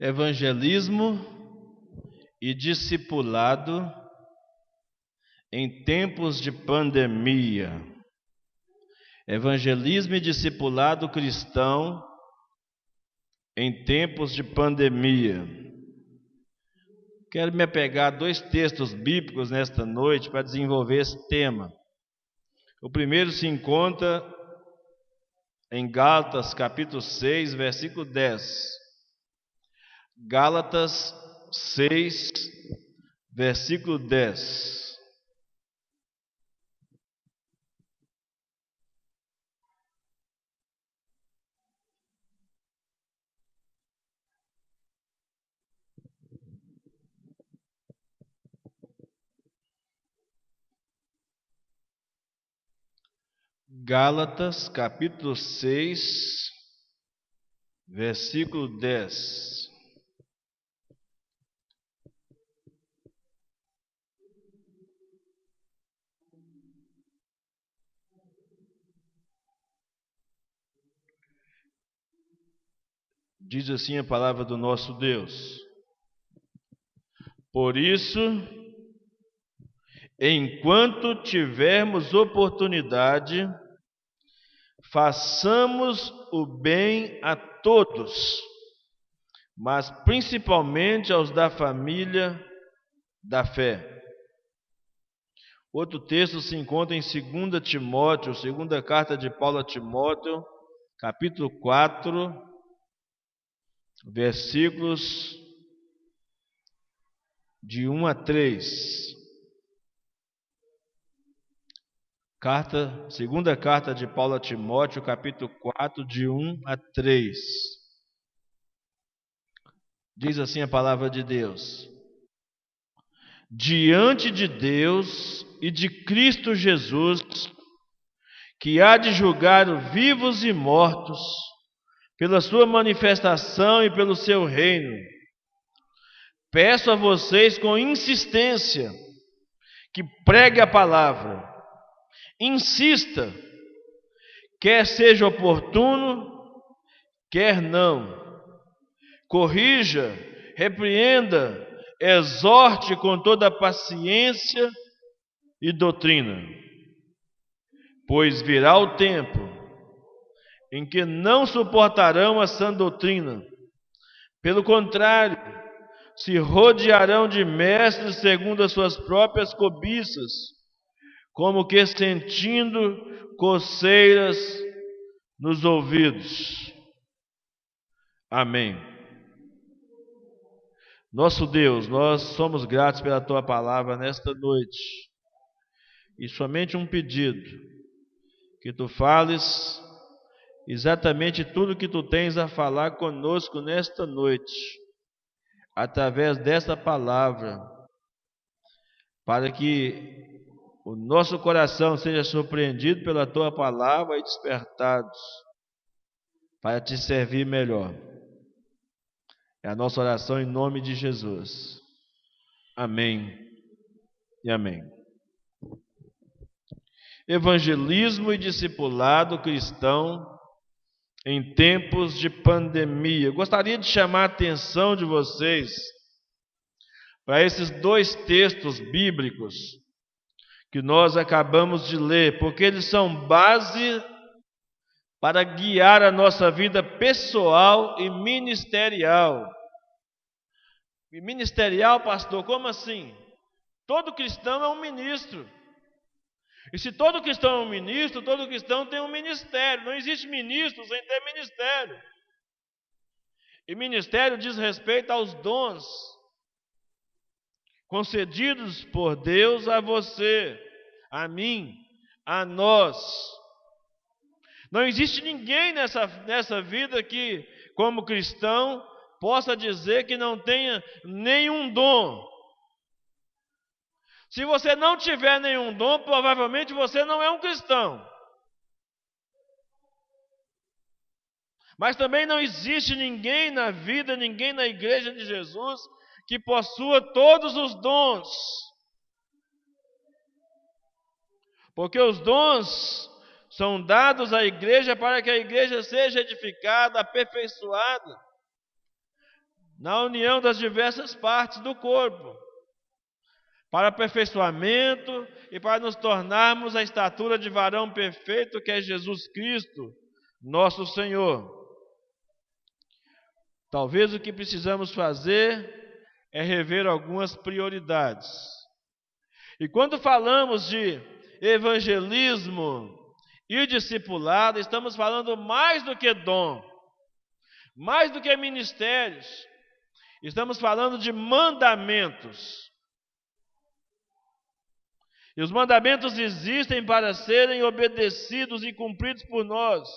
Evangelismo e discipulado em tempos de pandemia. Evangelismo e discipulado cristão em tempos de pandemia. Quero me apegar a dois textos bíblicos nesta noite para desenvolver esse tema. O primeiro se encontra em Gálatas, capítulo 6, versículo 10. Gálatas 6, versículo 10. Gálatas, capítulo 6, versículo 10. Diz assim a palavra do nosso Deus: Por isso, enquanto tivermos oportunidade, façamos o bem a todos, mas principalmente aos da família da fé. Outro texto se encontra em 2 Timóteo, segunda carta de Paulo a Timóteo, capítulo 4, versículos de 1 a 3. Segunda carta de Paulo a Timóteo, capítulo 4, de 1 a 3. Diz assim a palavra de Deus: Diante de Deus e de Cristo Jesus, que há de julgar os vivos e mortos, pela sua manifestação e pelo seu reino, peço a vocês com insistência que pregue a palavra. Insista, quer seja oportuno, quer não. Corrija, repreenda, exorte com toda paciência e doutrina. Pois virá o tempo em que não suportarão a sã doutrina. Pelo contrário, se rodearão de mestres segundo as suas próprias cobiças, como que sentindo coceiras nos ouvidos. Amém. Nosso Deus, nós somos gratos pela Tua palavra nesta noite. E somente um pedido: que Tu fales exatamente tudo que Tu tens a falar conosco nesta noite, através desta palavra, para que o nosso coração seja surpreendido pela Tua palavra e despertados para Te servir melhor. É a nossa oração em nome de Jesus. Amém e amém. Evangelismo e discipulado cristão em tempos de pandemia. Eu gostaria de chamar a atenção de vocês para esses dois textos bíblicos que nós acabamos de ler, porque eles são base para guiar a nossa vida pessoal e ministerial. E ministerial, pastor, como assim? Todo cristão é um ministro. E se todo cristão é um ministro, todo cristão tem um ministério. Não existe ministro sem ter ministério. E ministério diz respeito aos dons concedidos por Deus a você, a mim, a nós. Não existe ninguém nessa vida que, como cristão, possa dizer que não tenha nenhum dom. Se você não tiver nenhum dom, provavelmente você não é um cristão. Mas também não existe ninguém na vida, ninguém na igreja de Jesus que possua todos os dons. Porque os dons são dados à igreja para que a igreja seja edificada, aperfeiçoada, na união das diversas partes do corpo, para aperfeiçoamento e para nos tornarmos a estatura de varão perfeito, que é Jesus Cristo, nosso Senhor. Talvez o que precisamos fazer é rever algumas prioridades. E quando falamos de evangelismo e discipulado, estamos falando mais do que dom, mais do que ministérios. Estamos falando de mandamentos. E os mandamentos existem para serem obedecidos e cumpridos por nós.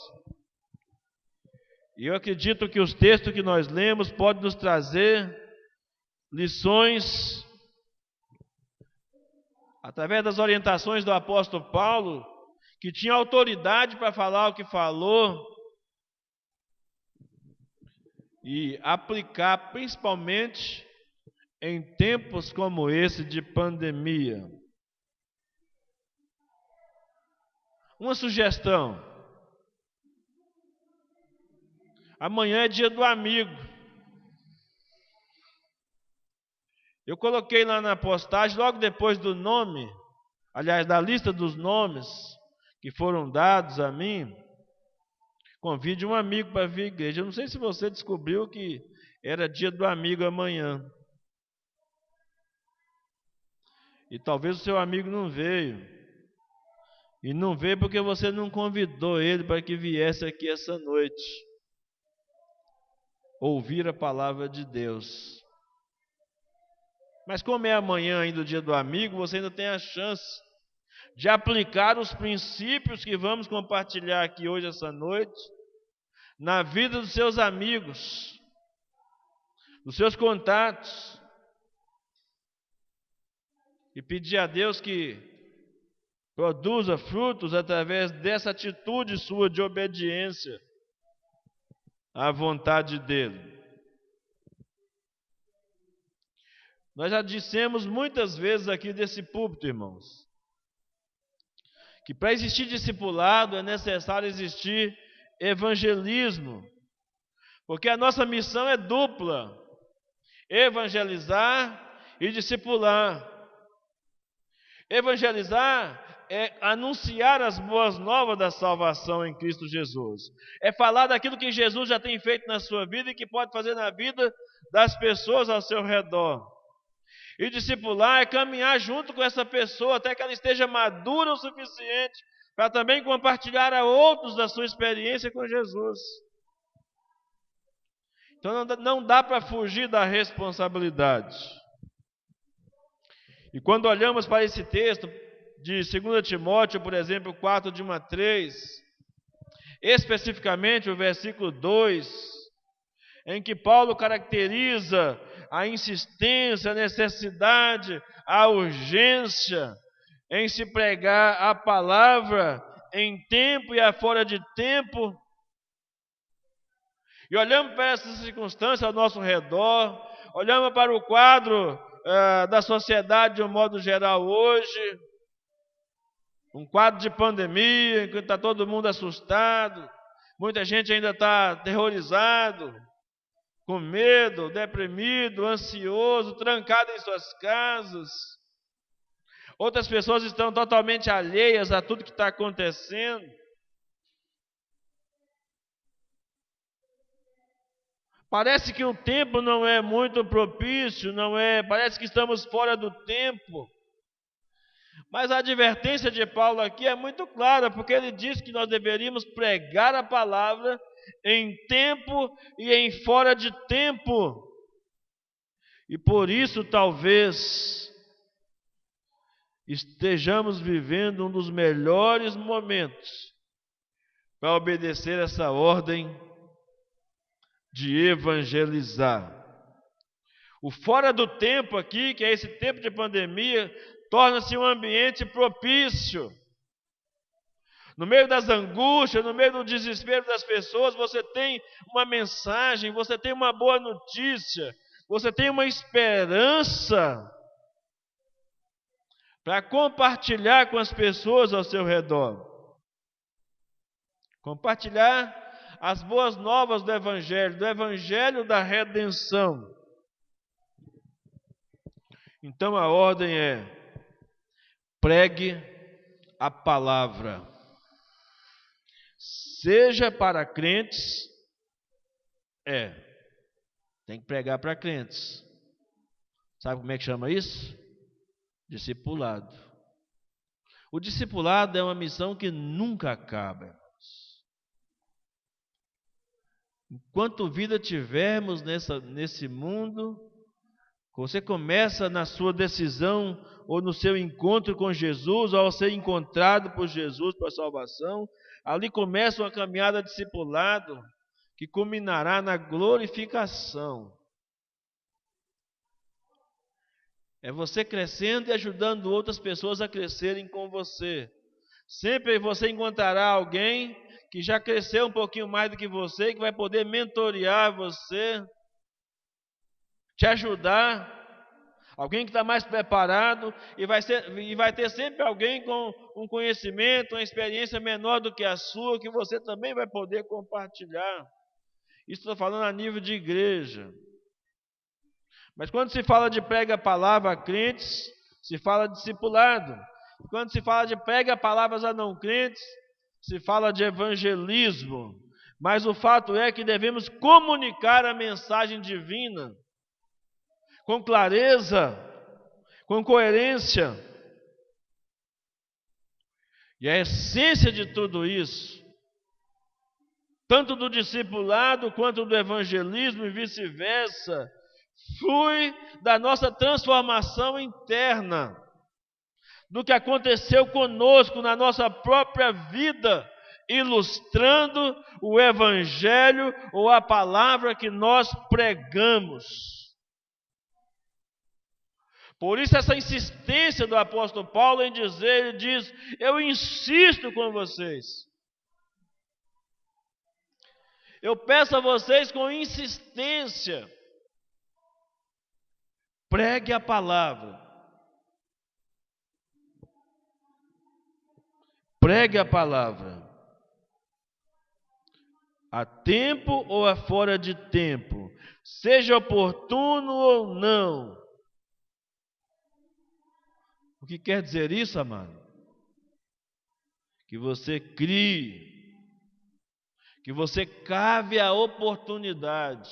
E eu acredito que os textos que nós lemos podem nos trazer lições, através das orientações do apóstolo Paulo, que tinha autoridade para falar o que falou, e aplicar principalmente em tempos como esse de pandemia. Uma sugestão: amanhã é dia do amigo. Eu coloquei lá na postagem, logo depois do nome, aliás, da lista dos nomes que foram dados a mim, convide um amigo para vir à igreja. Eu não sei se você descobriu que era dia do amigo amanhã. E talvez o seu amigo não veio. E não veio porque você não convidou ele para que viesse aqui essa noite ouvir a palavra de Deus. Mas como é amanhã ainda o dia do amigo, você ainda tem a chance de aplicar os princípios que vamos compartilhar aqui hoje, essa noite, na vida dos seus amigos, dos seus contatos, e pedir a Deus que produza frutos através dessa atitude sua de obediência à vontade dele. Nós já dissemos muitas vezes aqui desse púlpito, irmãos, que para existir discipulado é necessário existir evangelismo, porque a nossa missão é dupla: evangelizar e discipular. Evangelizar é anunciar as boas novas da salvação em Cristo Jesus. É falar daquilo que Jesus já tem feito na sua vida e que pode fazer na vida das pessoas ao seu redor. E discipular é caminhar junto com essa pessoa até que ela esteja madura o suficiente para também compartilhar a outros da sua experiência com Jesus. Então não dá para fugir da responsabilidade. E quando olhamos para esse texto de 2 Timóteo, por exemplo, 4, de 1 a 3, especificamente o versículo 2, em que Paulo caracteriza a insistência, a necessidade, a urgência em se pregar a palavra em tempo e fora de tempo. E olhamos para essa circunstância ao nosso redor, olhamos para o quadro da sociedade de um modo geral hoje, um quadro de pandemia, em que está todo mundo assustado, muita gente ainda está aterrorizado, com medo, deprimido, ansioso, trancado em suas casas. Outras pessoas estão totalmente alheias a tudo que está acontecendo. Parece que o tempo não é muito propício, parece que estamos fora do tempo. Mas a advertência de Paulo aqui é muito clara, porque ele diz que nós deveríamos pregar a palavra em tempo e em fora de tempo. E por isso talvez estejamos vivendo um dos melhores momentos para obedecer essa ordem de evangelizar. O fora do tempo aqui, que é esse tempo de pandemia, torna-se um ambiente propício. No meio das angústias, no meio do desespero das pessoas, você tem uma mensagem, você tem uma boa notícia, você tem uma esperança para compartilhar com as pessoas ao seu redor. Compartilhar as boas novas do Evangelho da redenção. Então a ordem é: pregue a palavra, seja para crentes, tem que pregar para crentes. Sabe como é que chama isso? Discipulado. O discipulado é uma missão que nunca acaba, irmãos. Enquanto vida tivermos nesse mundo, você começa na sua decisão ou no seu encontro com Jesus, ou ao ser encontrado por Jesus para a salvação, ali começa uma caminhada discipulado que culminará na glorificação. É você crescendo e ajudando outras pessoas a crescerem com você. Sempre você encontrará alguém que já cresceu um pouquinho mais do que você, que vai poder mentorear você, te ajudar. Alguém que está mais preparado, e vai ter sempre alguém com um conhecimento, uma experiência menor do que a sua, que você também vai poder compartilhar. Isso estou falando a nível de igreja. Mas quando se fala de prega a palavra a crentes, se fala de discipulado. Quando se fala de prega palavras a não crentes, se fala de evangelismo. Mas o fato é que devemos comunicar a mensagem divina com clareza, com coerência. E a essência de tudo isso, tanto do discipulado quanto do evangelismo e vice-versa, flui da nossa transformação interna, do que aconteceu conosco na nossa própria vida, ilustrando o evangelho ou a palavra que nós pregamos. Por isso essa insistência do apóstolo Paulo em dizer, ele diz: eu insisto com vocês. Eu peço a vocês com insistência, pregue a palavra. Pregue a palavra. A tempo ou a fora de tempo, seja oportuno ou não. O que quer dizer isso, amado? Que você crie, que você cave a oportunidade.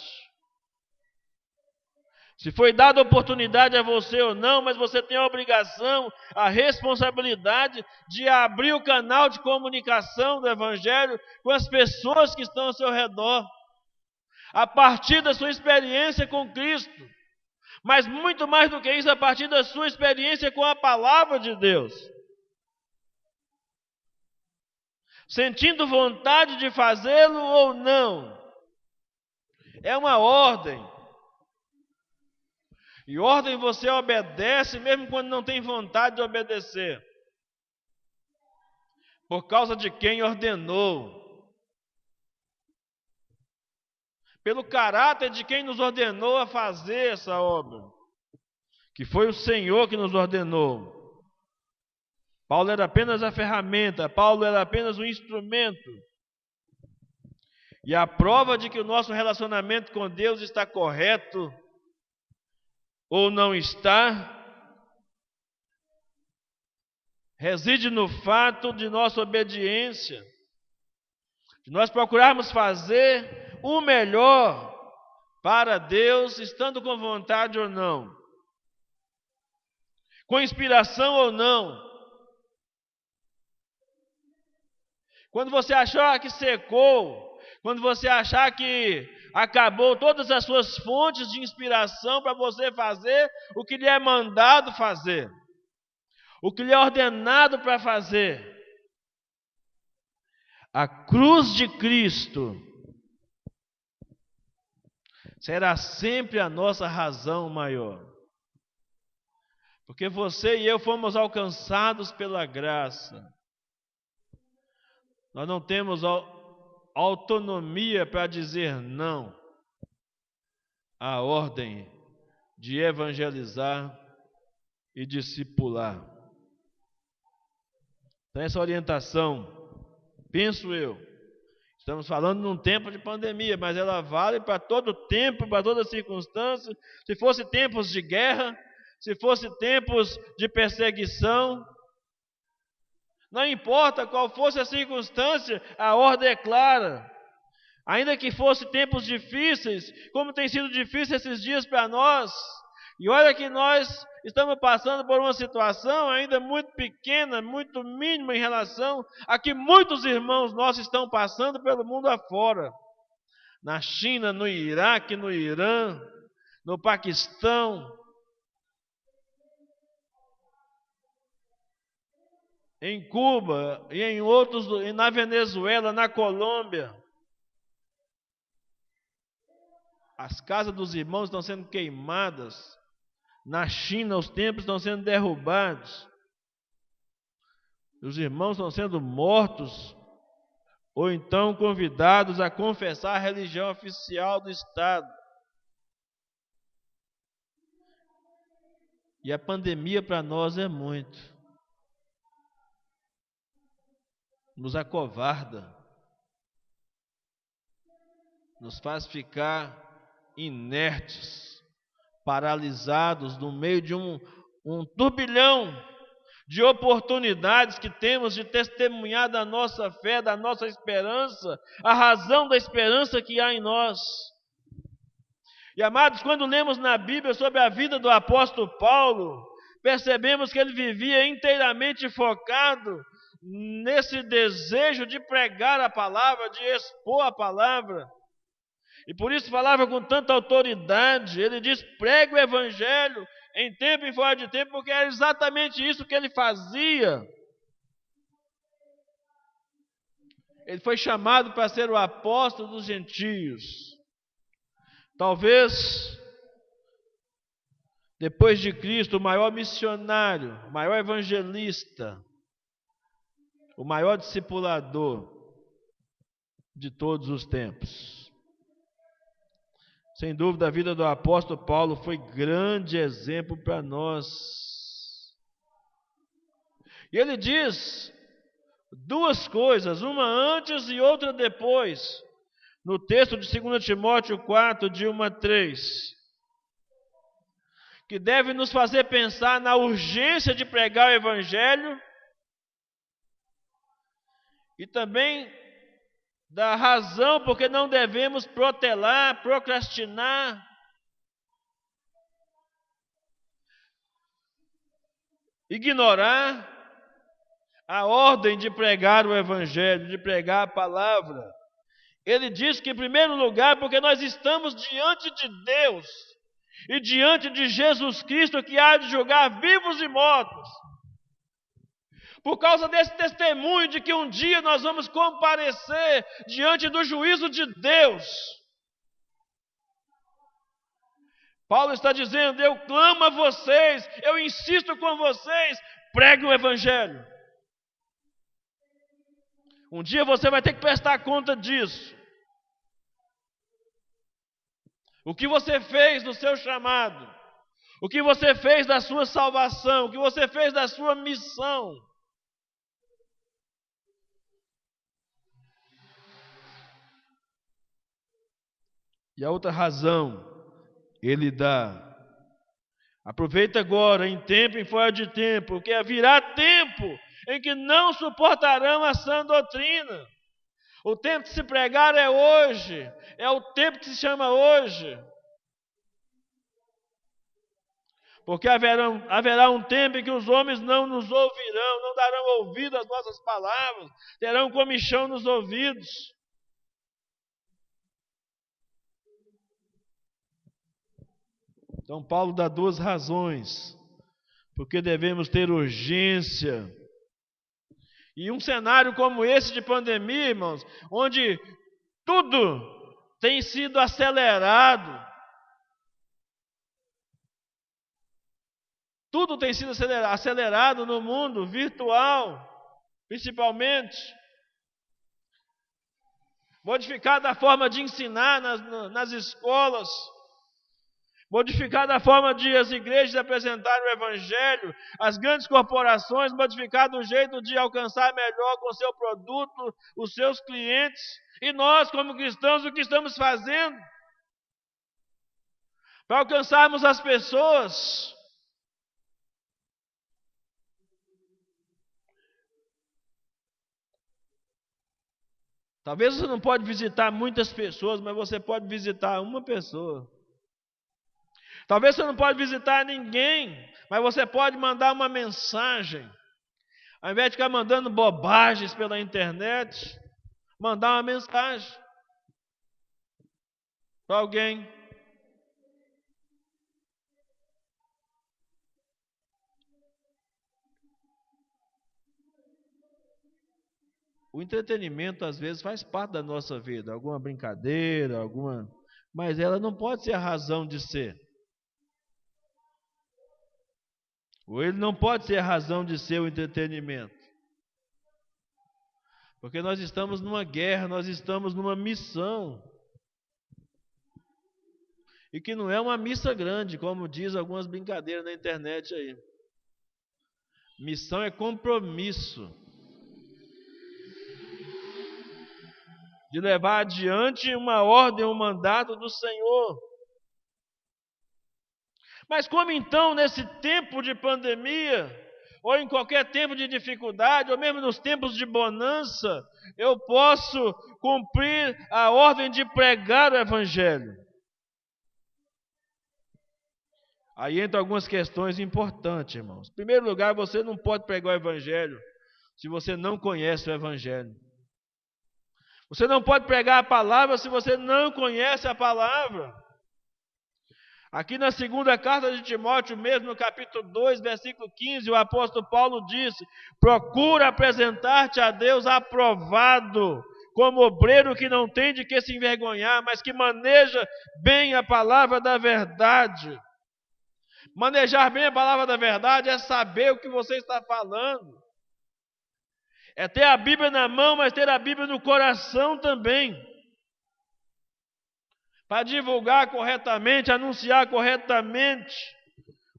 Se foi dada oportunidade a você ou não, mas você tem a obrigação, a responsabilidade de abrir o canal de comunicação do Evangelho com as pessoas que estão ao seu redor, a partir da sua experiência com Cristo, mas muito mais do que isso, a partir da sua experiência com a palavra de Deus. Sentindo vontade de fazê-lo ou não, é uma ordem. E ordem você obedece mesmo quando não tem vontade de obedecer, por causa de quem ordenou, pelo caráter de quem nos ordenou a fazer essa obra, que foi o Senhor que nos ordenou. Paulo era apenas a ferramenta, Paulo era apenas um instrumento. E a prova de que o nosso relacionamento com Deus está correto ou não está, reside no fato de nossa obediência, de nós procurarmos fazer o melhor para Deus, estando com vontade ou não, com inspiração ou não. Quando você achar que secou, quando você achar que acabou todas as suas fontes de inspiração para você fazer o que lhe é mandado fazer, o que lhe é ordenado para fazer, a cruz de Cristo será sempre a nossa razão maior. Porque você e eu fomos alcançados pela graça. Nós não temos autonomia para dizer não à ordem de evangelizar e discipular. Então essa orientação, penso eu, Estamos falando num tempo de pandemia, mas ela vale para todo tempo, para toda circunstância. Se fosse tempos de guerra, se fosse tempos de perseguição, não importa qual fosse a circunstância, a ordem é clara. Ainda que fosse tempos difíceis, como tem sido difícil esses dias para nós, e olha que nós estamos passando por uma situação ainda muito pequena, muito mínima em relação a que muitos irmãos nossos estão passando pelo mundo afora. Na China, no Iraque, no Irã, no Paquistão, em Cuba e em outros, e na Venezuela, na Colômbia. As casas dos irmãos estão sendo queimadas. Na China, os templos estão sendo derrubados. Os irmãos estão sendo mortos ou então convidados a confessar a religião oficial do Estado. E a pandemia para nós é muito. Nos acovarda. Nos faz ficar inertes, paralisados no meio de um turbilhão de oportunidades que temos de testemunhar da nossa fé, da nossa esperança, a razão da esperança que há em nós. E amados, quando lemos na Bíblia sobre a vida do apóstolo Paulo, percebemos que ele vivia inteiramente focado nesse desejo de pregar a palavra, de expor a palavra. E por isso falava com tanta autoridade. Ele diz: pregue o evangelho em tempo e fora de tempo, porque era exatamente isso que ele fazia. Ele foi chamado para ser o apóstolo dos gentios. Talvez, depois de Cristo, o maior missionário, o maior evangelista, o maior discipulador de todos os tempos. Sem dúvida, a vida do apóstolo Paulo foi grande exemplo para nós. E ele diz duas coisas, uma antes e outra depois, no texto de 2 Timóteo 4, de 1 a 3, que deve nos fazer pensar na urgência de pregar o evangelho e também da razão porque não devemos protelar, procrastinar, ignorar a ordem de pregar o evangelho, de pregar a palavra. Ele diz que, em primeiro lugar, porque nós estamos diante de Deus e diante de Jesus Cristo, que há de julgar vivos e mortos. Por causa desse testemunho de que um dia nós vamos comparecer diante do juízo de Deus. Paulo está dizendo: eu clamo a vocês, eu insisto com vocês, pregue o evangelho. Um dia você vai ter que prestar conta disso. O que você fez do seu chamado, o que você fez da sua salvação, o que você fez da sua missão. E a outra razão, ele dá: aproveita agora, em tempo e fora de tempo, porque haverá tempo em que não suportarão a sã doutrina. O tempo de se pregar é hoje, é o tempo que se chama hoje. Porque haverá um tempo em que os homens não nos ouvirão, não darão ouvido às nossas palavras, terão comichão nos ouvidos. Então Paulo dá duas razões, porque devemos ter urgência. E um cenário como esse de pandemia, irmãos, onde tudo tem sido acelerado, tudo tem sido acelerado no mundo virtual, principalmente, modificada a forma de ensinar nas escolas, modificado a forma de as igrejas apresentarem o Evangelho, as grandes corporações modificado o jeito de alcançar melhor com o seu produto, os seus clientes. E nós, como cristãos, o que estamos fazendo para alcançarmos as pessoas? Talvez você não pode visitar muitas pessoas, mas você pode visitar uma pessoa. Talvez você não pode visitar ninguém, mas você pode mandar uma mensagem. Ao invés de ficar mandando bobagens pela internet, mandar uma mensagem para alguém. O entretenimento às vezes faz parte da nossa vida, alguma brincadeira, mas ela não pode ser a razão de ser. Ou ele não pode ser a razão de ser o entretenimento. Porque nós estamos numa guerra, nós estamos numa missão. E que não é uma missa grande, como diz algumas brincadeiras na internet aí. Missão é compromisso de levar adiante uma ordem, um mandato do Senhor. Mas como então, nesse tempo de pandemia, ou em qualquer tempo de dificuldade, ou mesmo nos tempos de bonança, eu posso cumprir a ordem de pregar o Evangelho? Aí entram algumas questões importantes, irmãos. Em primeiro lugar, você não pode pregar o Evangelho se você não conhece o Evangelho. Você não pode pregar a palavra se você não conhece a palavra. Aqui na segunda carta de Timóteo, mesmo no capítulo 2, versículo 15, o apóstolo Paulo disse: procura apresentar-te a Deus aprovado, como obreiro que não tem de que se envergonhar, mas que maneja bem a palavra da verdade. Manejar bem a palavra da verdade é saber o que você está falando. É ter a Bíblia na mão, mas ter a Bíblia no coração também. Para divulgar corretamente, anunciar corretamente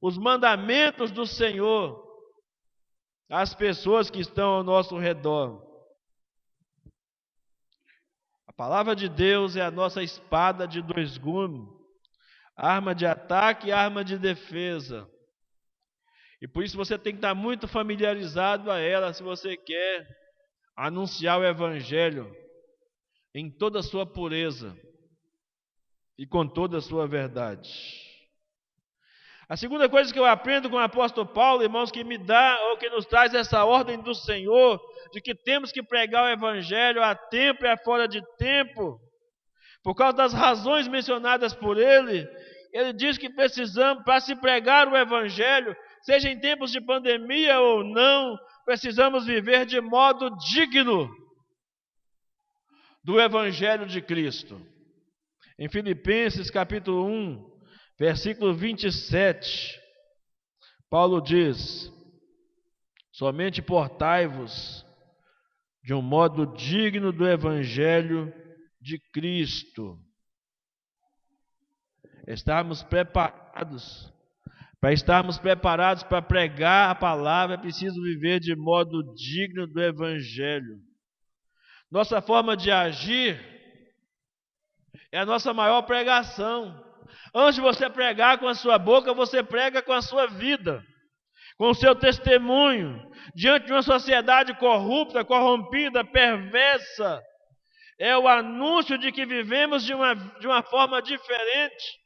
os mandamentos do Senhor às pessoas que estão ao nosso redor. A palavra de Deus é a nossa espada de dois gumes, arma de ataque e arma de defesa. E por isso você tem que estar muito familiarizado a ela se você quer anunciar o Evangelho em toda a sua pureza e com toda a sua verdade. A segunda coisa que eu aprendo com o apóstolo Paulo, irmãos, que me dá ou que nos traz essa ordem do Senhor, de que temos que pregar o Evangelho a tempo e a fora de tempo, por causa das razões mencionadas por ele diz que precisamos, para se pregar o Evangelho, seja em tempos de pandemia ou não, precisamos viver de modo digno do Evangelho de Cristo. Em Filipenses capítulo 1, versículo 27, Paulo diz: somente portai-vos de um modo digno do Evangelho de Cristo. Para estarmos preparados para pregar a palavra, é preciso viver de modo digno do Evangelho. Nossa forma de agir é a nossa maior pregação. Antes de você pregar com a sua boca, você prega com a sua vida, com o seu testemunho, diante de uma sociedade corrupta, corrompida, perversa. É o anúncio de que vivemos de uma forma diferente.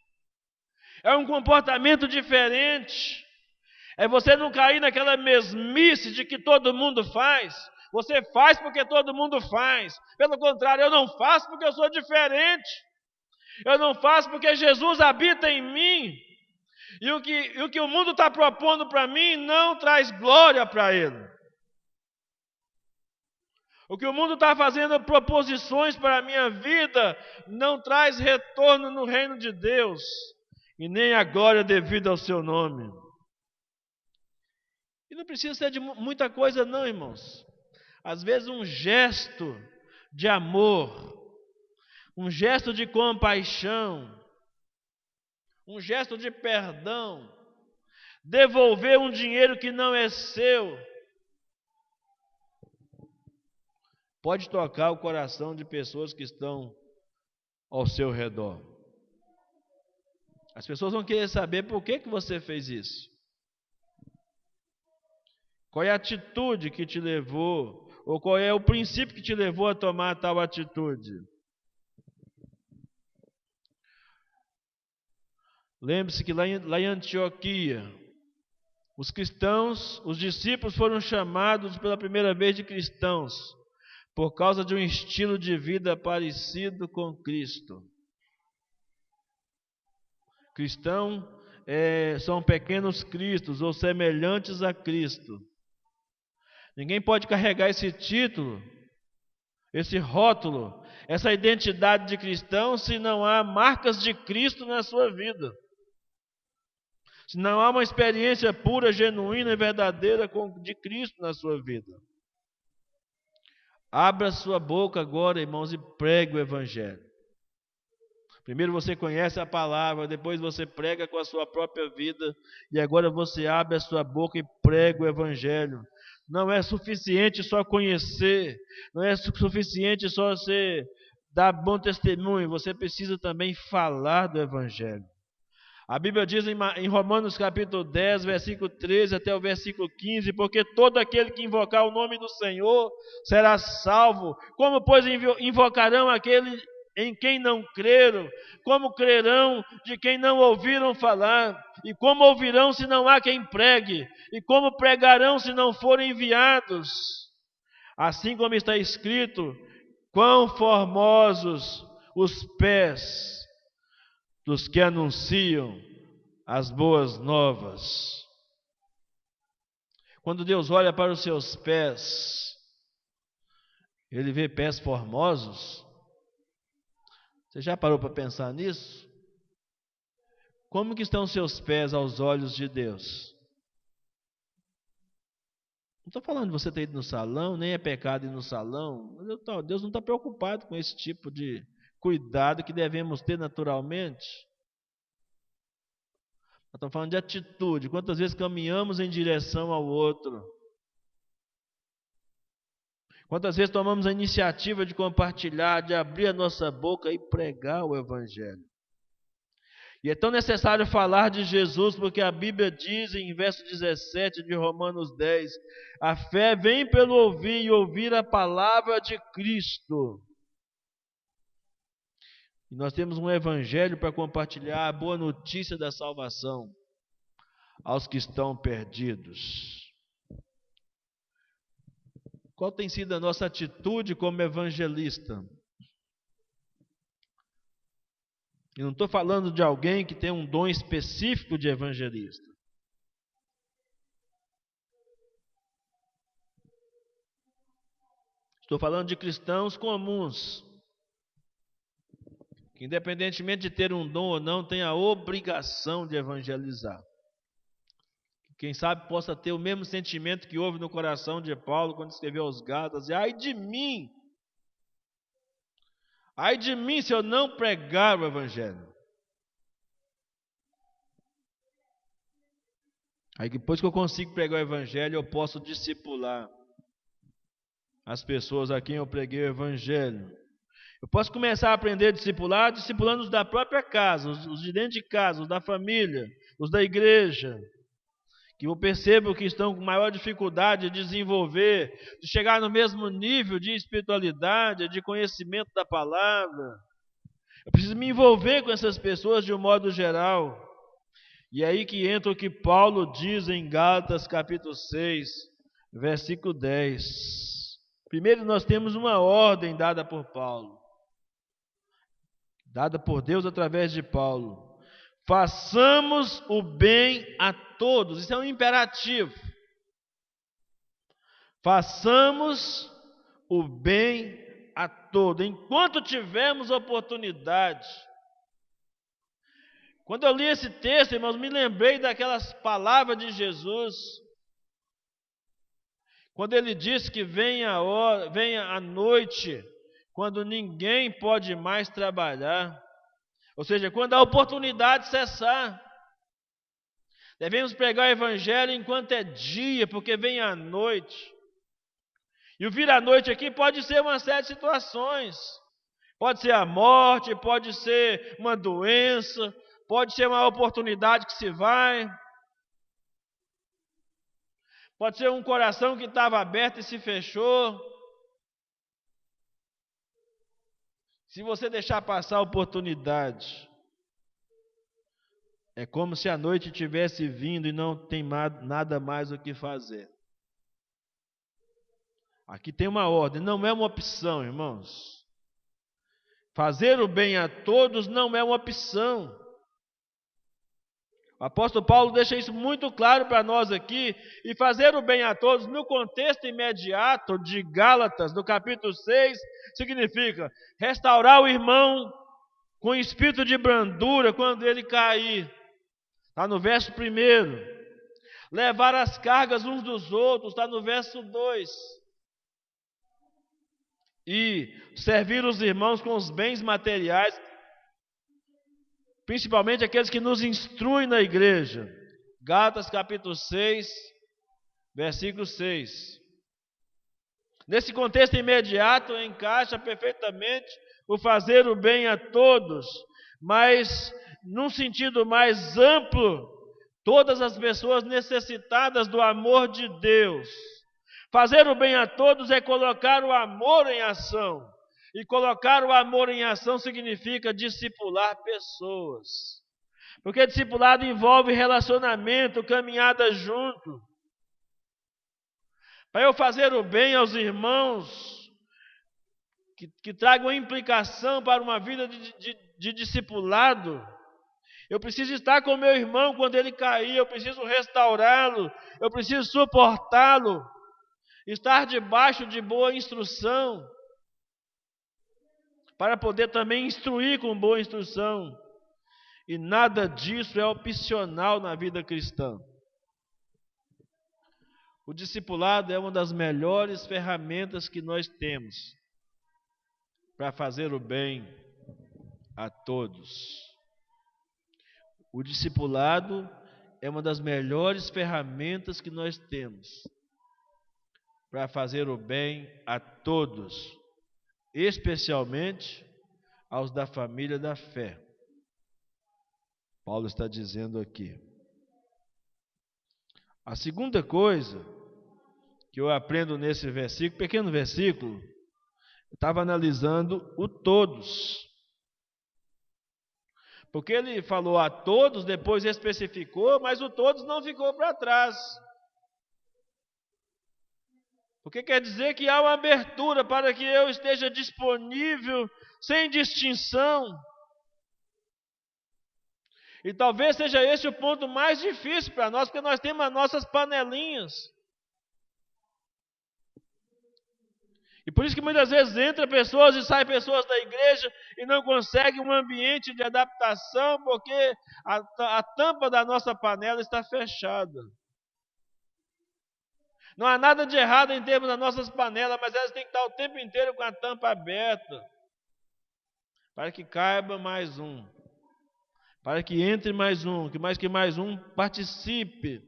É um comportamento diferente. É você não cair naquela mesmice de que todo mundo faz. Você faz porque todo mundo faz. Pelo contrário, eu não faço porque eu sou diferente. Eu não faço porque Jesus habita em mim. E o que o mundo está propondo para mim não traz glória para ele. O que o mundo está fazendo proposições para a minha vida não traz retorno no reino de Deus. E nem a glória devida ao seu nome. E não precisa ser de muita coisa não, irmãos. Às vezes um gesto de amor, um gesto de compaixão, um gesto de perdão, devolver um dinheiro que não é seu, pode tocar o coração de pessoas que estão ao seu redor. As pessoas vão querer saber por que você fez isso. Qual é a atitude que te levou, ou qual é o princípio que te levou a tomar tal atitude? Lembre-se que lá em Antioquia, os cristãos, os discípulos foram chamados pela primeira vez de cristãos, por causa de um estilo de vida parecido com Cristo. Cristão são pequenos cristos ou semelhantes a Cristo. Ninguém pode carregar esse título, esse rótulo, essa identidade de cristão se não há marcas de Cristo na sua vida. Se não há uma experiência pura, genuína e verdadeira de Cristo na sua vida. Abra sua boca agora, irmãos, e pregue o Evangelho. Primeiro você conhece a palavra, depois você prega com a sua própria vida, e agora você abre a sua boca e prega o Evangelho. Não é suficiente só conhecer, não é suficiente só você dar bom testemunho, você precisa também falar do Evangelho. A Bíblia diz em Romanos capítulo 10, versículo 13 até o versículo 15, porque todo aquele que invocar o nome do Senhor será salvo. Como, pois, invocarão aquele em quem não creram? Como crerão de quem não ouviram falar? E como ouvirão se não há quem pregue? E como pregarão se não forem enviados? Assim como está escrito, quão formosos os pés dos que anunciam as boas novas. Quando Deus olha para os seus pés, Ele vê pés formosos. Você já parou para pensar nisso? Como que estão os seus pés aos olhos de Deus? Não estou falando de você ter ido no salão, nem é pecado ir no salão. Deus não está preocupado com esse tipo de cuidado que devemos ter naturalmente. Nós estamos falando de atitude. Quantas vezes caminhamos em direção ao outro? Quantas vezes tomamos a iniciativa de compartilhar, de abrir a nossa boca e pregar o Evangelho? E é tão necessário falar de Jesus, porque a Bíblia diz em verso 17 de Romanos 10, a fé vem pelo ouvir e ouvir a palavra de Cristo. E nós temos um Evangelho para compartilhar, a boa notícia da salvação aos que estão perdidos. Qual tem sido a nossa atitude como evangelista? Eu não estou falando de alguém que tem um dom específico de evangelista. Estou falando de cristãos comuns, que independentemente de ter um dom ou não, tem a obrigação de evangelizar. Quem sabe possa ter o mesmo sentimento que houve no coração de Paulo quando escreveu aos Gálatas: ai de mim se eu não pregar o Evangelho. Aí depois que eu consigo pregar o Evangelho, eu posso discipular as pessoas a quem eu preguei o Evangelho. Eu posso começar a aprender a discipular, discipulando os da própria casa, os de dentro de casa, os da família, os da igreja, que eu percebo que estão com maior dificuldade de desenvolver, de chegar no mesmo nível de espiritualidade, de conhecimento da palavra. Eu preciso me envolver com essas pessoas de um modo geral. E é aí que entra o que Paulo diz em Gálatas capítulo 6, versículo 10. Primeiro nós temos uma ordem dada por Paulo, dada por Deus através de Paulo. Façamos o bem a todos. Isso é um imperativo. Façamos o bem a todos, enquanto tivermos oportunidade. Quando eu li esse texto, irmãos, me lembrei daquelas palavras de Jesus, quando ele disse que venha a noite, quando ninguém pode mais trabalhar. Ou seja, quando a oportunidade cessar. Devemos pregar o evangelho enquanto é dia, porque vem a noite. E o vir à noite aqui pode ser uma série de situações. Pode ser a morte, pode ser uma doença, pode ser uma oportunidade que se vai. Pode ser um coração que estava aberto e se fechou. Se você deixar passar a oportunidade, é como se a noite tivesse vindo e não tem nada mais o que fazer. Aqui tem uma ordem, não é uma opção, irmãos. Fazer o bem a todos não é uma opção. O apóstolo Paulo deixa isso muito claro para nós aqui. E fazer o bem a todos, no contexto imediato de Gálatas, no capítulo 6, significa restaurar o irmão com espírito de brandura quando ele cair. Está no verso 1. Levar as cargas uns dos outros, está no verso 2. E servir os irmãos com os bens materiais, principalmente aqueles que nos instruem na igreja. Gálatas capítulo 6, versículo 6. Nesse contexto imediato encaixa perfeitamente o fazer o bem a todos, mas num sentido mais amplo, todas as pessoas necessitadas do amor de Deus. Fazer o bem a todos é colocar o amor em ação. E colocar o amor em ação significa discipular pessoas. Porque discipulado envolve relacionamento, caminhada junto. Para eu fazer o bem aos irmãos, que tragam implicação para uma vida de discipulado, eu preciso estar com meu irmão quando ele cair, eu preciso restaurá-lo, eu preciso suportá-lo, estar debaixo de boa instrução, para poder também instruir com boa instrução. E nada disso é opcional na vida cristã. O discipulado é uma das melhores ferramentas que nós temos para fazer o bem a todos. O discipulado é uma das melhores ferramentas que nós temos para fazer o bem a todos, especialmente aos da família da fé. Paulo está dizendo aqui. A segunda coisa que eu aprendo nesse versículo, pequeno versículo, eu estava analisando o todos. Porque ele falou a todos, depois especificou, mas o todos não ficou para trás. Porque quer dizer que há uma abertura para que eu esteja disponível, sem distinção. E talvez seja esse o ponto mais difícil para nós, porque nós temos as nossas panelinhas. E por isso que muitas vezes entra pessoas e saem pessoas da igreja e não conseguem um ambiente de adaptação, porque a tampa da nossa panela está fechada. Não há nada de errado em termos das nossas panelas, mas elas têm que estar o tempo inteiro com a tampa aberta, para que caiba mais um, para que entre mais um, que mais um participe.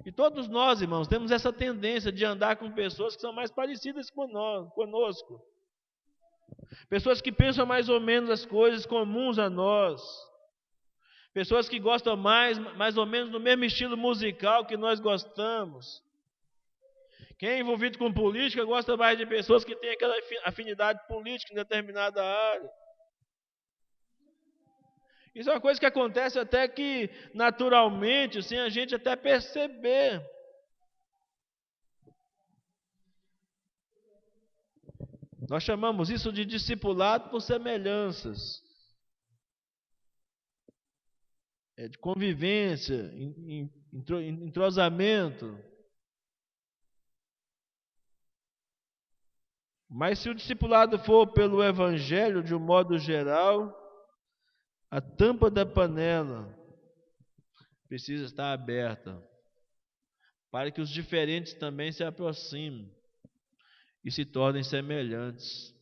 E todos nós, irmãos, temos essa tendência de andar com pessoas que são mais parecidas conosco. Pessoas que pensam mais ou menos as coisas comuns a nós. Pessoas que gostam mais ou menos do mesmo estilo musical que nós gostamos. Quem é envolvido com política gosta mais de pessoas que têm aquela afinidade política em determinada área. Isso é uma coisa que acontece até que naturalmente, sem a gente até perceber. Nós chamamos isso de discipulado por semelhanças. É de convivência, entrosamento. Mas se o discipulado for pelo evangelho de um modo geral, a tampa da panela precisa estar aberta, para que os diferentes também se aproximem e se tornem semelhantes.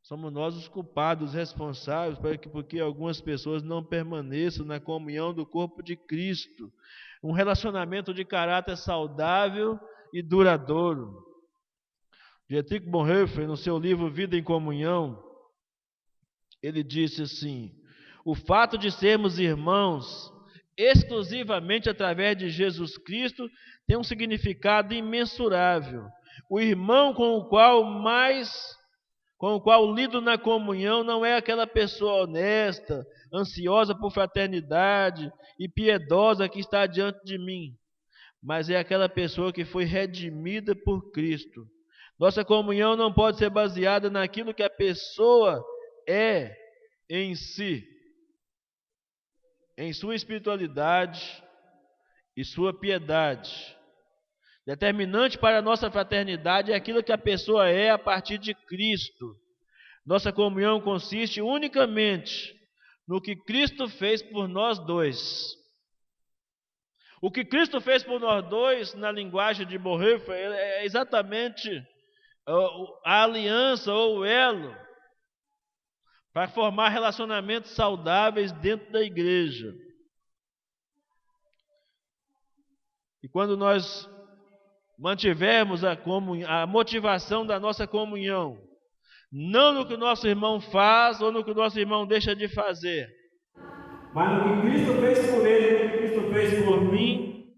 Somos nós os culpados, responsáveis porque algumas pessoas não permaneçam na comunhão do corpo de Cristo. Um relacionamento de caráter saudável e duradouro. Dietrich Bonhoeffer, no seu livro Vida em Comunhão, ele disse assim: o fato de sermos irmãos exclusivamente através de Jesus Cristo tem um significado imensurável. O irmão com o qual lido na comunhão não é aquela pessoa honesta, ansiosa por fraternidade e piedosa que está diante de mim, mas é aquela pessoa que foi redimida por Cristo. Nossa comunhão não pode ser baseada naquilo que a pessoa é em si, em sua espiritualidade e sua piedade. Determinante para a nossa fraternidade é aquilo que a pessoa é a partir de Cristo. Nossa comunhão consiste unicamente no que Cristo fez por nós dois. O que Cristo fez por nós dois, na linguagem de Bonhoeffer, é exatamente a aliança ou o elo para formar relacionamentos saudáveis dentro da igreja. E quando nós mantivermos a motivação da nossa comunhão, não no que o nosso irmão faz ou no que o nosso irmão deixa de fazer, mas no que Cristo fez por ele, no que Cristo fez por mim,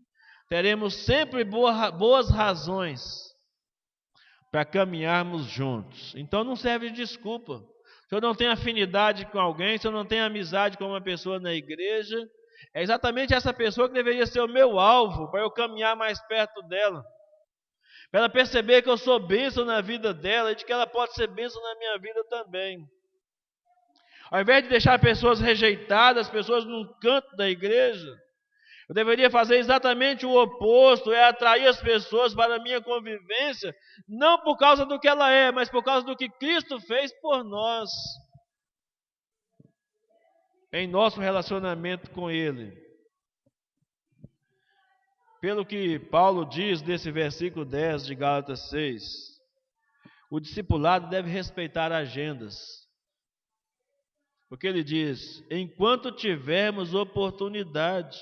teremos sempre boas razões para caminharmos juntos. Então não serve de desculpa. Se eu não tenho afinidade com alguém, se eu não tenho amizade com uma pessoa na igreja, é exatamente essa pessoa que deveria ser o meu alvo, para eu caminhar mais perto dela. Para ela perceber que eu sou bênção na vida dela e de que ela pode ser bênção na minha vida também. Ao invés de deixar pessoas rejeitadas, pessoas num canto da igreja, eu deveria fazer exatamente o oposto, é atrair as pessoas para a minha convivência, não por causa do que ela é, mas por causa do que Cristo fez por nós, em nosso relacionamento com Ele. Pelo que Paulo diz nesse versículo 10 de Gálatas 6, o discipulado deve respeitar agendas. Porque ele diz: enquanto tivermos oportunidade.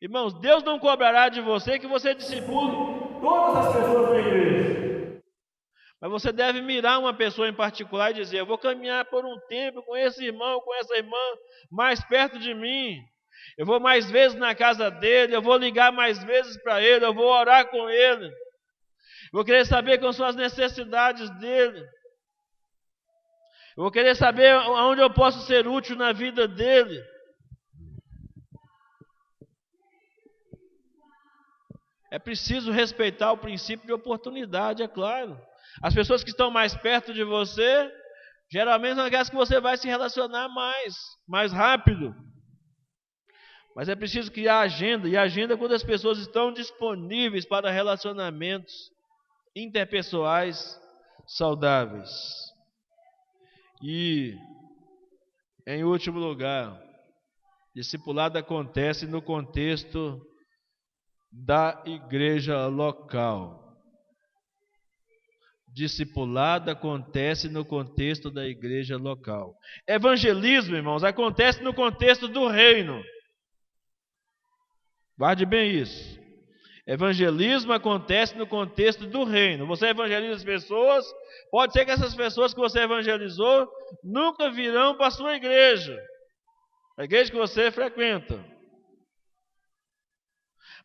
Irmãos, Deus não cobrará de você que você discipule todas as pessoas da igreja. Mas você deve mirar uma pessoa em particular e dizer: eu vou caminhar por um tempo com esse irmão, com essa irmã, mais perto de mim. Eu vou mais vezes na casa dele, eu vou ligar mais vezes para ele, eu vou orar com ele. Vou querer saber quais são as necessidades dele. Eu vou querer saber aonde eu posso ser útil na vida dele. É preciso respeitar o princípio de oportunidade, é claro. As pessoas que estão mais perto de você, geralmente são aquelas que você vai se relacionar mais rápido. Mas é preciso criar agenda, e agenda quando as pessoas estão disponíveis para relacionamentos interpessoais saudáveis. E, em último lugar, discipulado acontece no contexto da igreja local. Discipulado acontece no contexto da igreja local. Evangelismo, irmãos, acontece no contexto do reino. Guarde bem isso. Evangelismo acontece no contexto do reino. Você evangeliza as pessoas, pode ser que essas pessoas que você evangelizou nunca virão para a sua igreja, a igreja que você frequenta.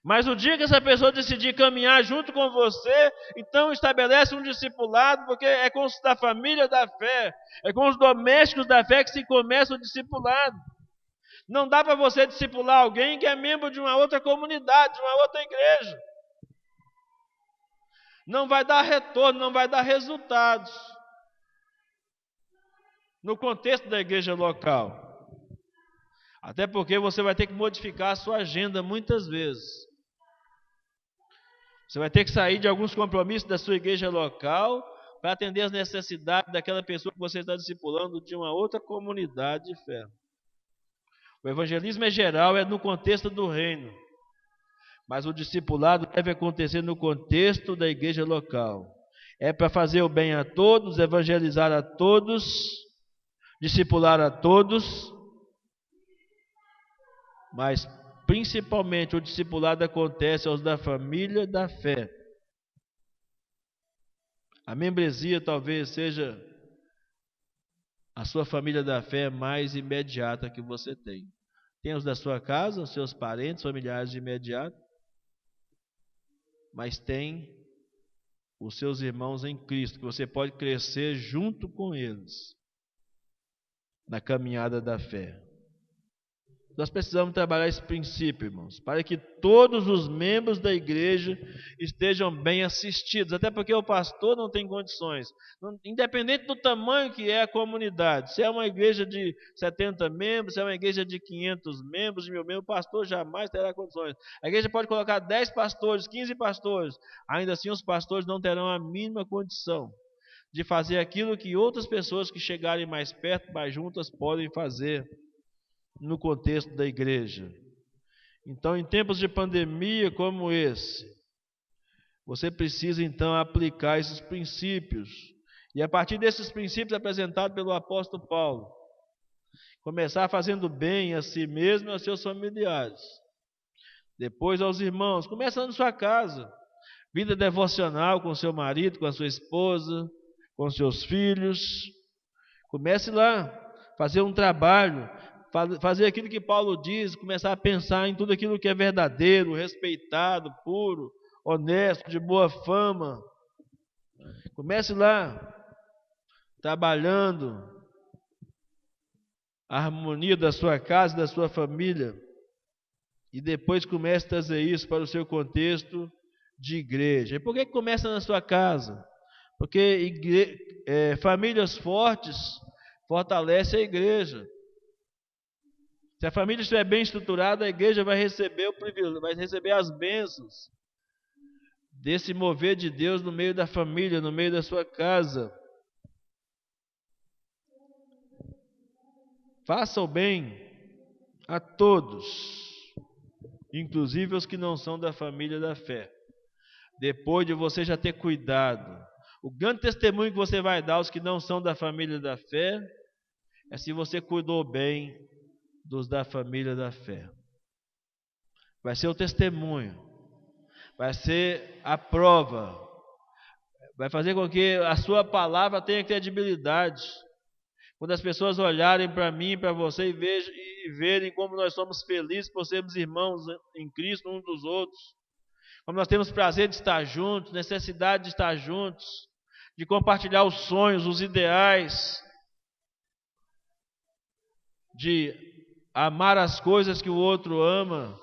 Mas o dia que essa pessoa decidir caminhar junto com você, então estabelece um discipulado, porque é com os da família da fé, é com os domésticos da fé que se começa o discipulado. Não dá para você discipular alguém que é membro de uma outra comunidade, de uma outra igreja. Não vai dar retorno, não vai dar resultados no contexto da igreja local. Até porque você vai ter que modificar a sua agenda muitas vezes. Você vai ter que sair de alguns compromissos da sua igreja local para atender as necessidades daquela pessoa que você está discipulando de uma outra comunidade de fé. O evangelismo é geral, é no contexto do reino. Mas o discipulado deve acontecer no contexto da igreja local. é para fazer o bem a todos, evangelizar a todos, discipular a todos, mas principalmente o discipulado acontece aos da família da fé. A membresia talvez seja a sua família da fé mais imediata que você tem. Tem os da sua casa, os seus parentes, familiares de imediato, mas tem os seus irmãos em Cristo, que você pode crescer junto com eles na caminhada da fé. Nós precisamos trabalhar esse princípio, irmãos, para que todos os membros da igreja estejam bem assistidos, até porque o pastor não tem condições, independente do tamanho que é a comunidade, se é uma igreja de 70 membros, se é uma igreja de 500 membros, de 1000 membros, o pastor jamais terá condições. A igreja pode colocar 10 pastores, 15 pastores, ainda assim os pastores não terão a mínima condição de fazer aquilo que outras pessoas que chegarem mais perto, mais juntas, podem fazer no contexto da igreja. Então, em tempos de pandemia como esse, você precisa então aplicar esses princípios. E a partir desses princípios apresentados pelo apóstolo Paulo, começar fazendo bem a si mesmo e aos seus familiares. Depois aos irmãos, começa na sua casa. Vida devocional com seu marido, com a sua esposa, com seus filhos. Comece lá, fazer um trabalho, fazer aquilo que Paulo diz, começar a pensar em tudo aquilo que é verdadeiro, respeitado, puro, honesto, de boa fama. Comece lá, trabalhando a harmonia da sua casa, da sua família, e depois comece a trazer isso para o seu contexto de igreja. E por que começa na sua casa? Porque famílias fortes fortalecem a igreja. Se a família estiver bem estruturada, a igreja vai receber o privilégio, vai receber as bênçãos desse mover de Deus no meio da família, no meio da sua casa. Faça o bem a todos, inclusive os que não são da família da fé. Depois de você já ter cuidado, o grande testemunho que você vai dar aos que não são da família da fé é se você cuidou bem dos da família da fé. Vai ser o testemunho, vai ser a prova, vai fazer com que a sua palavra tenha credibilidade. Quando as pessoas olharem para mim, para você e verem como nós somos felizes por sermos irmãos em Cristo uns dos outros, como nós temos prazer de estar juntos, necessidade de estar juntos, de compartilhar os sonhos, os ideais, de amar as coisas que o outro ama,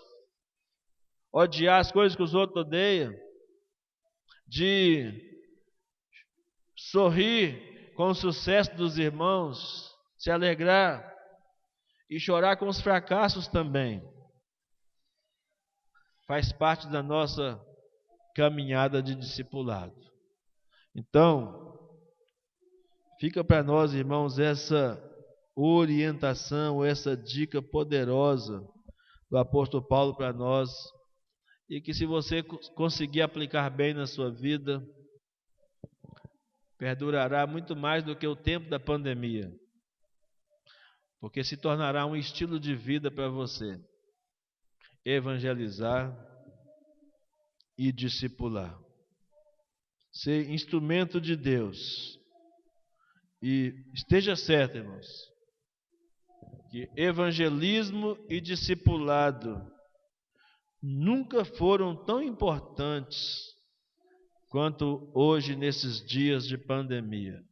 odiar as coisas que os outros odeiam, de sorrir com o sucesso dos irmãos, se alegrar e chorar com os fracassos também. Faz parte da nossa caminhada de discipulado. Então, fica para nós, irmãos, essa orientação, essa dica poderosa do apóstolo Paulo para nós, e que se você conseguir aplicar bem na sua vida, perdurará muito mais do que o tempo da pandemia, porque se tornará um estilo de vida para você, evangelizar e discipular, ser instrumento de Deus. E esteja certo, irmãos, que evangelismo e discipulado nunca foram tão importantes quanto hoje nesses dias de pandemia.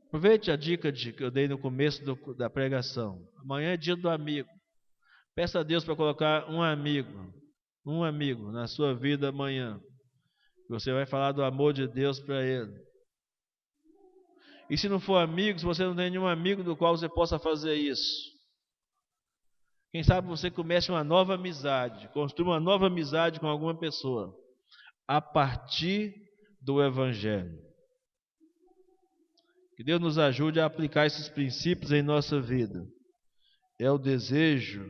Aproveite a dica que eu dei no começo da pregação. Amanhã é dia do amigo. Peça a Deus para colocar um amigo na sua vida amanhã. Você vai falar do amor de Deus para ele. E se não for amigo, se você não tem nenhum amigo do qual você possa fazer isso, quem sabe você comece uma nova amizade, construa uma nova amizade com alguma pessoa, a partir do Evangelho. Que Deus nos ajude a aplicar esses princípios em nossa vida. É o desejo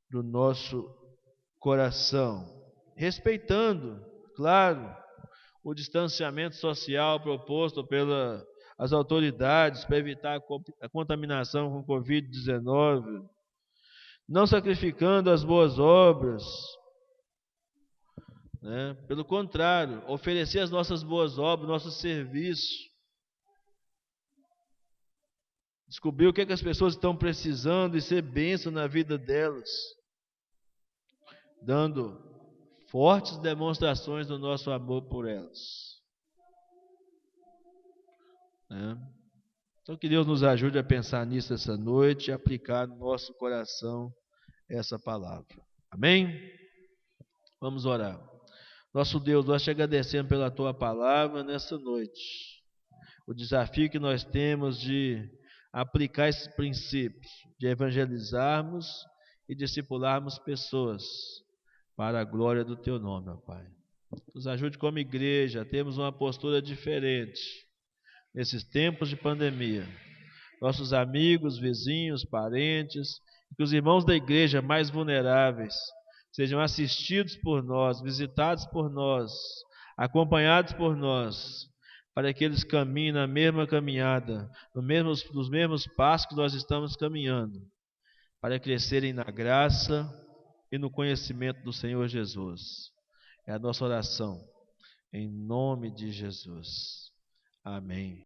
do nosso coração, respeitando claro, o distanciamento social proposto pelas autoridades para evitar a contaminação com Covid-19, não sacrificando as boas obras, né? Pelo contrário, oferecer as nossas boas obras, nosso serviço, descobrir o que as pessoas estão precisando e ser bênção na vida delas, dando fortes demonstrações do nosso amor por elas, né? Então que Deus nos ajude a pensar nisso essa noite e aplicar no nosso coração essa palavra. Amém? Vamos orar. Nosso Deus, nós te agradecemos pela tua palavra nessa noite. O desafio que nós temos de aplicar esses princípios, de evangelizarmos e discipularmos pessoas para a glória do teu nome, ó Pai. Nos ajude como igreja a termos uma postura diferente nesses tempos de pandemia. Nossos amigos, vizinhos, parentes, que os irmãos da igreja mais vulneráveis sejam assistidos por nós, visitados por nós, acompanhados por nós, para que eles caminhem na mesma caminhada, nos mesmos passos que nós estamos caminhando, para crescerem na graça e no conhecimento do Senhor Jesus. É a nossa oração, em nome de Jesus. Amém.